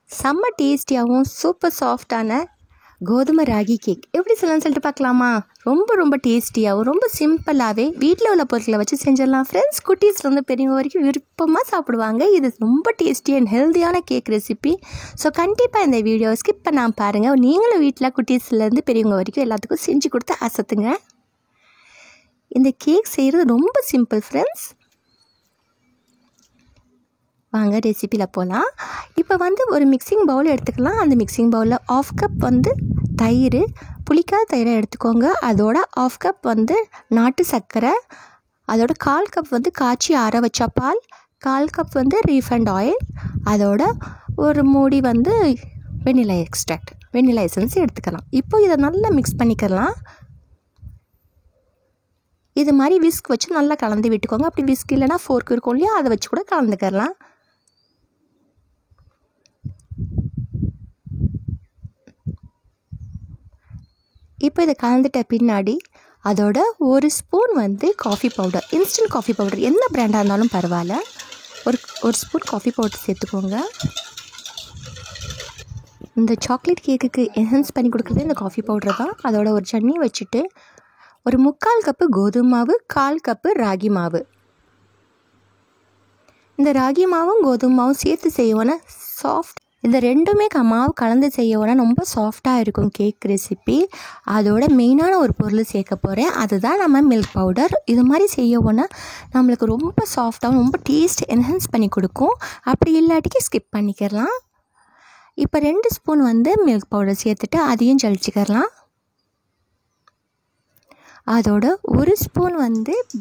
செம்ம டேஸ்டியாகவும் சூப்பர் சாஃப்டான கோதுமை ராகி கேக் எப்படி சொல்லலாம்னு சொல்லிட்டு பார்க்கலாமா? ரொம்ப டேஸ்டியாகவும் ரொம்ப சிம்பிளாகவே வீட்டில் உள்ள பொருட்களை வச்சு செஞ்சிடலாம் ஃப்ரெண்ட்ஸ். குட்டீஸ்லேருந்து பெரியவங்க வரைக்கும் விருப்பமாக சாப்பிடுவாங்க. இது ரொம்ப டேஸ்டி அண்ட் ஹெல்த்தியான கேக் ரெசிபி. ஸோ கண்டிப்பாக இந்த வீடியோ ஸ்கிப் பண்ணாமல் பாருங்கள். நீங்களும் வீட்டில் குட்டீஸ்லேருந்து பெரியவங்க வரைக்கும் எல்லாத்துக்கும் செஞ்சு கொடுத்து அசத்துங்க. இந்த கேக் செய்கிறது ரொம்ப சிம்பிள் ஃப்ரெண்ட்ஸ். வாங்க ரெசிப்பியில் போகலாம். இப்போ ஒரு மிக்சிங் பவுல் எடுத்துக்கலாம். அந்த மிக்சிங் பவுலில் 1/2 கப் தயிர், புளிக்காத தயிரை எடுத்துக்கோங்க. அதோட 1/2 கப் நாட்டு சர்க்கரை, அதோட 1/4 கப் காய்ச்சி ஆற வச்ச பால், 1/4 கப் ரீஃபைண்ட் ஆயில், அதோட ஒரு மூடி வெண்ணிலா எக்ஸ்ட்ராக்ட், வெண்ணிலா எசன்ஸ் எடுத்துக்கலாம். இப்போ இதை நல்லா மிக்ஸ் பண்ணிக்கலாம். இது மாதிரி விஸ்க் வச்சு நல்லா கலந்து விட்டுக்கோங்க. அப்படி விஸ்க் இல்லைனா ஃபோர்க் இருக்கும் இல்லையா, அதை வச்சு கூட கலந்துக்கலாம். இப்போ இதை கலந்துட்ட பின்னாடி அதோட ஒரு spoon coffee powder, instant coffee powder எந்த பிராண்டாக இருந்தாலும் பரவாயில்ல, ஒரு ஸ்பூன் காஃபி பவுடர் சேர்த்துக்கோங்க. இந்த சாக்லேட் கேக்குக்கு என்ஹான்ஸ் பண்ணி கொடுக்குறது இந்த காஃபி பவுடர் தான். அதோட ஒரு சட்னி வச்சுட்டு ஒரு 3/4 கப்பு கோதுமை மாவு, 1/4 கப்பு ராகி மாவு. இந்த ராகி மாவும் கோதுமை மாவும் சேர்த்து செய்வோன்னா சாஃப்ட், இந்த ரெண்டுமே மாவு கலந்து செய்யவோன்னா ரொம்ப சாஃப்டாக இருக்கும் கேக் ரெசிபி. அதோட மெயினான ஒரு பொருள் சேர்க்க போகிறேன், அதுதான் நம்ம மில்க் பவுடர். இது மாதிரி செய்யவோன்னா நம்மளுக்கு ரொம்ப சாஃப்டாகவும் ரொம்ப டேஸ்ட் என்ஹான்ஸ் பண்ணி கொடுக்கும். அப்படி இல்லாட்டிக்கு ஸ்கிப் பண்ணிக்கிறலாம். இப்போ 2 ஸ்பூன் மில்க் பவுடர் சேர்த்துட்டு அதையும் ஜலிச்சிக்கிறலாம். அதோட ஒரு spoon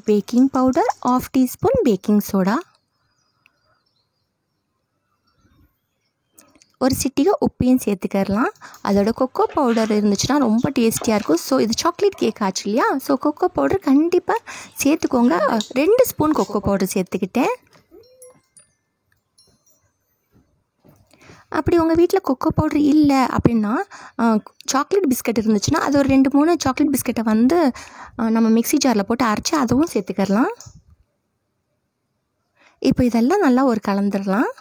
baking powder, 1/2 teaspoon baking soda, ஒரு சிட்டிகை உப்பையும் சேர்த்துக்கலாம். அதோட கொக்கோ பவுடர் இருந்துச்சுன்னா ரொம்ப டேஸ்டியாக இருக்கும். ஸோ இது சாக்லேட் கேக் ஆச்சு இல்லையா, ஸோ கொக்கோ பவுடர் கண்டிப்பாக சேர்த்துக்கோங்க. 2 ஸ்பூன் கொக்கோ பவுடர் சேர்த்துக்கிட்டேன். அப்படி உங்கள் வீட்டில் கொக்கோ பவுடர் இல்லை அப்படின்னா சாக்லேட் பிஸ்கட் இருந்துச்சுன்னா அது ஒரு 2-3 சாக்லேட் பிஸ்கட்டை நம்ம மிக்ஸி ஜாரில் போட்டு அரைச்சி அதுவும் சேர்த்துக்கலாம். இப்போ இதெல்லாம் நல்லா ஒரு கலந்துடலாம்.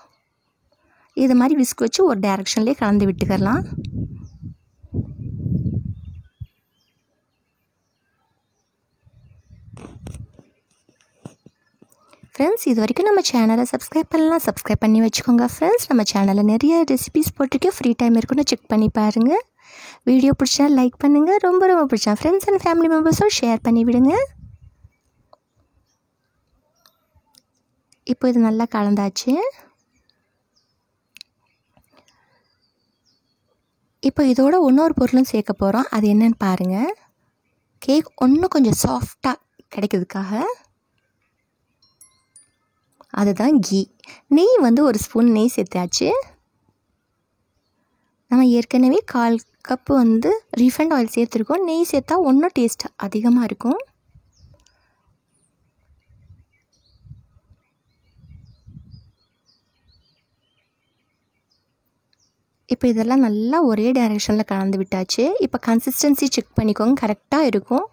இது மாதிரி விஸ்க் வச்சு ஒரு டைரெக்ஷன்லேயே கலந்து விட்டுக்கலாம். ஃப்ரெண்ட்ஸ், இது வரைக்கும் நம்ம சேனலை சப்ஸ்கிரைப் பண்ணலாம், சப்ஸ்கிரைப் பண்ணி வச்சுக்கோங்க ஃப்ரெண்ட்ஸ். நம்ம சேனலில் நிறைய ரெசிபிஸ் போட்டிருக்கேன். ஃப்ரீ டைம் இருக்குன்னு செக் பண்ணி பாருங்கள். வீடியோ பிடிச்சா லைக் பண்ணுங்கள். ரொம்ப பிடிச்சா ஃப்ரெண்ட்ஸ் அண்ட் ஃபேமிலி மெம்பர்ஸோட ஷேர் பண்ணி விடுங்க. இப்போ இது நல்லா கலந்தாச்சு. இப்போ இதோட இன்னொரு பொருளும் சேர்க்க போகிறோம். அது என்னன்னு பாருங்கள். கேக் இன்னும் கொஞ்சம் சாஃப்டாக கிடைக்கிறதுக்காக அதுதான் கீ. நெய் ஒரு ஸ்பூன் நெய் சேர்த்தாச்சு. நம்ம ஏற்கனவே 1/4 கப்பு ரீஃபைண்ட் ஆயில் சேர்த்துருக்கோம். நெய் சேர்த்தா இன்னும் டேஸ்ட் அதிகமாக இருக்கும். இப்போ இதெல்லாம் நல்லா ஒரே டைரெக்ஷனில் கலந்து விட்டாச்சு. இப்போ கன்சிஸ்டன்சி செக் பண்ணிக்கோங்க, கரெக்டாக இருக்கும்.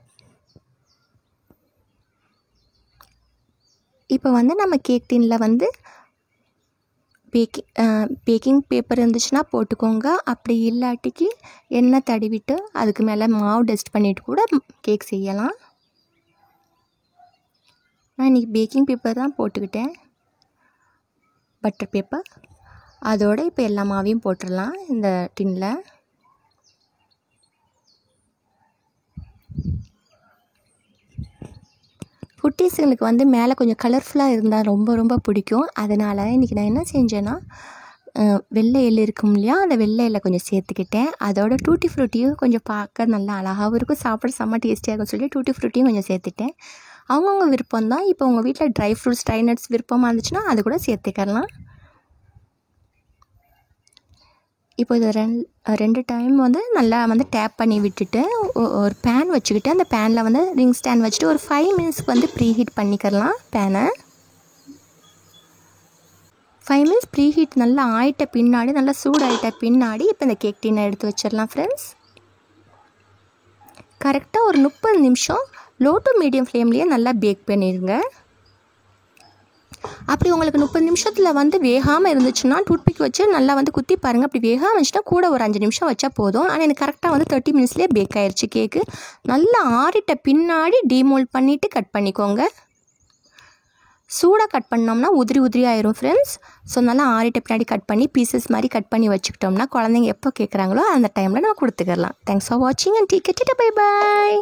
இப்போ நம்ம கேக் டின்னில் பேக்கிங் பேப்பர் இருந்துச்சுன்னா போட்டுக்கோங்க. அப்படி இல்லாட்டிக்கு எண்ணெய் தடவிட்டு அதுக்கு மேலே மாவு டஸ்ட் பண்ணிவிட்டு கூட கேக் செய்யலாம். நான் இன்றைக்கி பேக்கிங் பேப்பர் தான் போட்டுக்கிட்டேன், பட்டர் பேப்பர். அதோடு இப்போ எல்லா மாவையும் போட்டுடலாம் இந்த டின்னில். குட்டீஸுங்களுக்கு மேலே கொஞ்சம் கலர்ஃபுல்லாக இருந்தால் ரொம்ப பிடிக்கும். அதனால் இன்றைக்கி நான் என்ன செஞ்சேன்னா, வெள்ளை எள்ளு இருக்கும் இல்லையா, அந்த வெள்ளை எள்ளை கொஞ்சம் சேர்த்துக்கிட்டேன். அதோட டூட்டி ஃப்ரூட்டியும் கொஞ்சம் பார்க்க நல்லா அழகாகவும் இருக்கும், சாப்பிட செம்ம டேஸ்டியாக இருக்கும் சொல்லி டூட்டி ஃப்ரூட்டியும் கொஞ்சம் சேர்த்துட்டேன். அவங்கவுங்க விருப்பம் தான். இப்போ உங்கள் வீட்டில் ட்ரை ஃப்ரூட்ஸ், ட்ரை நட்ஸ் விருப்பமாக இருந்துச்சுன்னா அது கூட சேர்த்துக்கலாம். இப்போ இது 2 டைம் நல்லா டேப் பண்ணி விட்டுட்டு ஒரு பேன் வச்சுக்கிட்டு அந்த பேனில் ரிங் ஸ்டாண்ட் வச்சுட்டு ஒரு 5 மினிட்ஸ்க்கு ப்ரீ ஹீட் பண்ணிக்கலாம் பேனை. 5 மினிட்ஸ் ப்ரீ ஹீட் நல்லா ஆயிட்ட பின்னாடி, நல்லா சூடாயிட்ட பின்னாடி இப்போ இந்த கேக் டின்னை எடுத்து வச்சிடலாம் ஃப்ரெண்ட்ஸ். கரெக்டாக ஒரு 30 நிமிஷம் லோ டு மீடியம் ஃப்ளேம்லேயே நல்லா பேக் பண்ணிடுங்க. அப்படி உங்களுக்கு 30 நிமிஷத்தில் வந்து வேகாமல் இருந்துச்சுன்னா டூத்பிக் வச்சு நல்லா வந்து குத்தி பாருங்கள். அப்படி வேகாமல் இருந்துச்சுன்னா கூட ஒரு 5 நிமிஷம் வச்சா போதும். ஆனால் எனக்கு கரெக்டாக வந்து 30 மினிட்ஸ்லேயே பேக் ஆயிடுச்சு கேக்கு. நல்லா ஆறிட்ட பின்னாடி டீமோல்ட் பண்ணிவிட்டு கட் பண்ணிக்கோங்க. சூடாக கட் பண்ணோம்னா உதிரி ஆயிரும் ஃப்ரெண்ட்ஸ். ஸோ நல்லா ஆறிட்ட பின்னாடி கட் பண்ணி பீசஸ் மாதிரி கட் பண்ணி வச்சுக்கிட்டோம்னா குழந்தைங்க எப்போ கேட்குறாங்களோ அந்த டைமில் நம்ம கொடுத்துக்கலாம். தேங்க்ஸ் ஃபார் வாட்சிங் and take care. Bye bye.